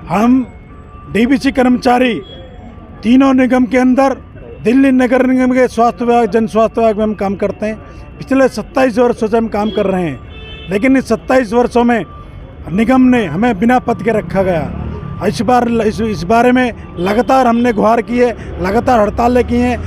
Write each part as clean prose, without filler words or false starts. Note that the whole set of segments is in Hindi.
हम डीवीसी कर्मचारी तीनों निगम के अंदर दिल्ली नगर निगम के स्वास्थ्य विभाग, जन स्वास्थ्य विभाग में हम काम करते हैं। पिछले 27 वर्षों से हम काम कर रहे हैं, लेकिन इस 27 वर्षों में निगम ने हमें बिना पद के रखा गया। इस बारे में लगातार हमने गुहार की है, लगातार हड़तालें की हैं,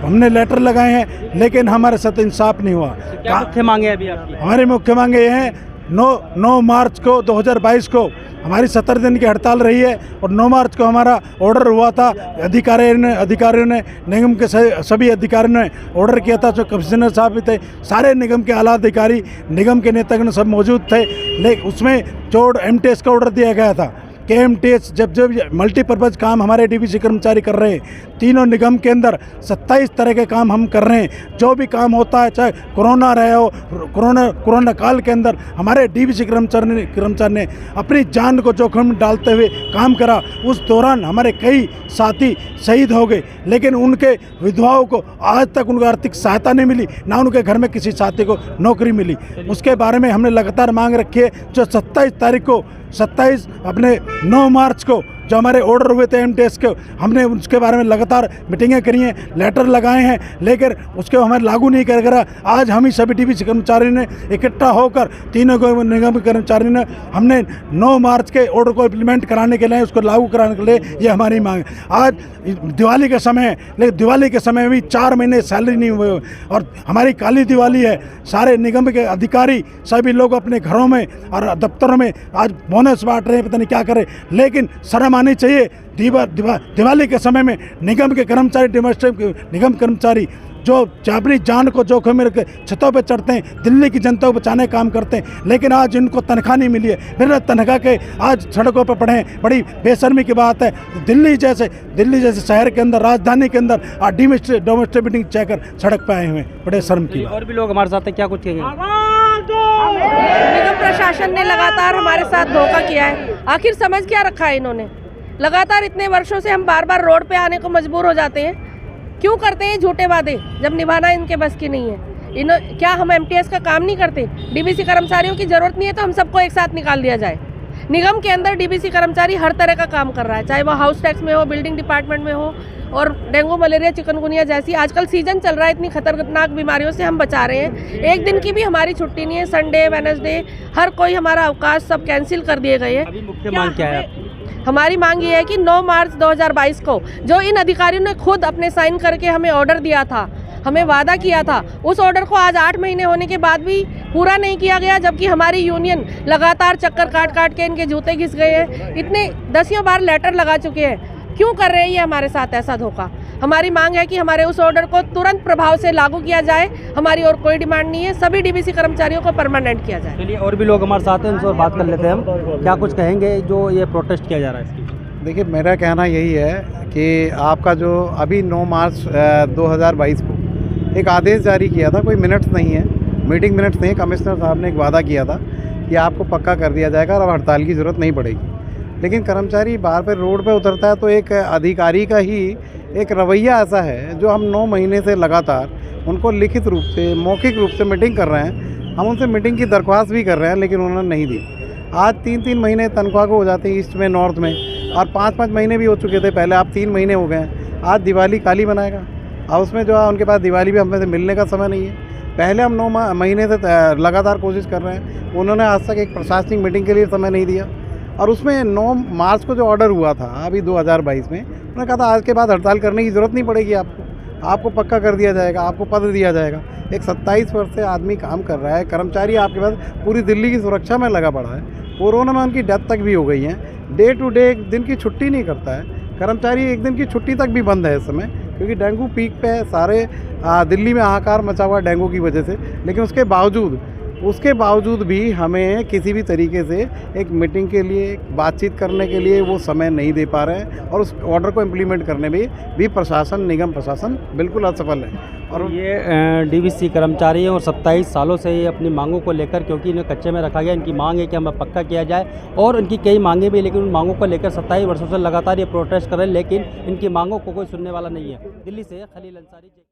हमने लेटर लगाए हैं, लेकिन हमारे साथ इंसाफ नहीं हुआ। क्या मुख्य मांगे अभी आपकी? हमारी मुख्य मांगे ये हैं, 9 मार्च को 2022 को हमारी 70 दिन की हड़ताल रही है और 9 मार्च को हमारा ऑर्डर हुआ था। अधिकारियों ने निगम के सभी अधिकारियों ने ऑर्डर किया था, जो कमिश्नर साहब भी थे, सारे निगम के आला अधिकारी, निगम के नेतागण सब मौजूद थे। लेकिन उसमें जो MTS का ऑर्डर दिया गया था कि MTS जब मल्टीपर्पज़ काम हमारे डीवीसी कर्मचारी कर रहे हैं, तीनों निगम के अंदर 27 तरह के काम हम कर रहे हैं। जो भी काम होता है, चाहे कोरोना रहे हो, कोरोना काल के अंदर हमारे डीवीसी कर्मचारी ने अपनी जान को जोखिम में डालते हुए काम करा। उस दौरान हमारे कई साथी शहीद हो गए, लेकिन उनके विधवाओं को आज तक उनको आर्थिक सहायता नहीं मिली, ना उनके घर में किसी साथी को नौकरी मिली। उसके बारे में हमने लगातार मांग रखी है। जो 27 अपने 9 मार्च को जो हमारे ऑर्डर हुए थे MTS के, हमने उसके बारे में लगातार मीटिंगें करी हैं, लेटर लगाए हैं, लेकिन उसके हमें लागू नहीं कर रहा। आज हम ही सभी डीवीसी कर्मचारी ने इकट्ठा होकर तीनों निगम कर्मचारी ने हमने 9 मार्च के ऑर्डर को इम्प्लीमेंट कराने के लिए, उसको लागू कराने के लिए ये हमारी मांग है। आज दिवाली का समय है, लेकिन दिवाली के समय भी 4 महीने सैलरी नहीं हुए और हमारी काली दिवाली है। सारे निगम के अधिकारी सभी लोग अपने घरों में और दफ्तरों में आज बोनस बांट रहे हैं, पता नहीं क्या करें, लेकिन शर्म आनी चाहिए। दिवाली के समय में निगम के कर्मचारी जो अपनी जान को जोखिम में रख छतों पर चढ़ते हैं, दिल्ली की जनता को बचाने काम करते हैं, लेकिन आज इनको तनख्वाह नहीं मिली है। बिना तनख्वाह के आज सड़कों पर पड़े हैं। बड़ी बेशर्मी की बात है। दिल्ली जैसे शहर के अंदर, राजधानी के अंदर आज डोमेस्टिक मीटिंग चेकर सड़क पर आए हुए हैं, बड़े शर्म की। और भी लोग हमारे साथ हैं, क्या कुछ कहेंगे? निगम प्रशासन ने लगातार हमारे साथ धोखा किया है। आखिर समझ क्या रखा है इन्होंने? लगातार इतने वर्षों से हम बार रोड पे आने को मजबूर हो जाते हैं। क्यों करते हैं झूठे वादे जब निभाना इनके बस की नहीं है? क्या हम MTS का काम नहीं करते? डीवीसी कर्मचारियों की जरूरत नहीं है तो हम सबको एक साथ निकाल दिया जाए। निगम के अंदर डीवीसी कर्मचारी हर तरह का काम कर रहा है, चाहे वो हाउस टैक्स में हो, बिल्डिंग डिपार्टमेंट में हो, और डेंगू, मलेरिया, चिकनगुनिया जैसी आजकल सीजन चल रहा है, इतनी खतरनाक बीमारियों से हम बचा रहे हैं। एक दिन की भी हमारी छुट्टी नहीं है। संडे, वेडनेसडे, हर कोई हमारा अवकाश सब कैंसिल कर दिए गए हैं। अभी मुख्य मांग क्या है आपकी? हमारी मांग ये है कि 9 मार्च 2022 को जो इन अधिकारियों ने खुद अपने साइन करके हमें ऑर्डर दिया था, हमें वादा किया था, उस ऑर्डर को आज 8 महीने होने के बाद भी पूरा नहीं किया गया, जबकि हमारी यूनियन लगातार चक्कर काट के इनके जूते घिस गए हैं। इतने 10 बार लेटर लगा चुके हैं। क्यों कर रहे हैं ये हमारे साथ ऐसा धोखा? हमारी मांग है कि हमारे उस ऑर्डर को तुरंत प्रभाव से लागू किया जाए। हमारी और कोई डिमांड नहीं है, सभी डीवीसी कर्मचारियों को परमानेंट किया जाए। चलिए, और भी लोग हमारे साथ हैं, उनसे बात कर लेते हैं हम। क्या कुछ कहेंगे जो ये प्रोटेस्ट किया जा रहा है इसकी? देखिए, मेरा कहना यही है कि आपका जो अभी 9 मार्च 2022 को एक आदेश जारी किया था, कोई मिनट्स नहीं है, मीटिंग मिनट्स नहीं है, कमिश्नर साहब ने एक वादा किया था कि आपको पक्का कर दिया जाएगा और अब हड़ताल की ज़रूरत नहीं पड़ेगी। लेकिन कर्मचारी बाहर पे रोड पे उतरता है तो एक अधिकारी का ही एक रवैया ऐसा है जो हम 9 महीने से लगातार उनको लिखित रूप से, मौखिक रूप से मीटिंग कर रहे हैं। हम उनसे मीटिंग की दरख्वास्त भी कर रहे हैं, लेकिन उन्होंने नहीं दी। आज 3-3 महीने तनख्वाह को हो जाते हैं ईस्ट में, नॉर्थ में, और 5-5 महीने भी हो चुके थे पहले। आप 3 महीने हो गए हैं। आज दिवाली काली बनाएगा और उसमें जो है उनके पास दिवाली भी हमें से मिलने का समय नहीं है। पहले हम 9 महीने से लगातार कोशिश कर रहे हैं, उन्होंने आज तक एक प्रशासनिक मीटिंग के लिए समय नहीं दिया। और उसमें 9 मार्च को जो ऑर्डर हुआ था अभी 2022 में, उन्होंने कहा था आज के बाद हड़ताल करने की ज़रूरत नहीं पड़ेगी, आपको पक्का कर दिया जाएगा, आपको पद दिया जाएगा। एक 27 वर्ष से आदमी काम कर रहा है, कर्मचारी आपके पास पूरी दिल्ली की सुरक्षा में लगा पड़ा है। कोरोना में उनकी डेथ तक भी हो गई है। डे टू डे एक दिन की छुट्टी नहीं करता है कर्मचारी, एक दिन की छुट्टी तक भी बंद है इस समय, क्योंकि डेंगू पीक पे है। सारे दिल्ली में हाहाकार मचा हुआ है डेंगू की वजह से। लेकिन उसके बावजूद भी हमें किसी भी तरीके से एक मीटिंग के लिए, बातचीत करने के लिए वो समय नहीं दे पा रहे हैं, और उस ऑर्डर को इम्प्लीमेंट करने में भी प्रशासन, निगम प्रशासन बिल्कुल असफल है। और ये डीवीसी कर्मचारी हैं और 27 सालों से ये अपनी मांगों को लेकर, क्योंकि इन्हें कच्चे में रखा गया, इनकी मांग है कि हमें पक्का किया जाए, और इनकी कई मांगें भी, लेकिन उन मांगों को लेकर 27 वर्षों से लगातार ये प्रोटेस्ट कर रहे हैं, लेकिन इनकी मांगों को कोई सुनने वाला नहीं है। दिल्ली से खलील अंसारी।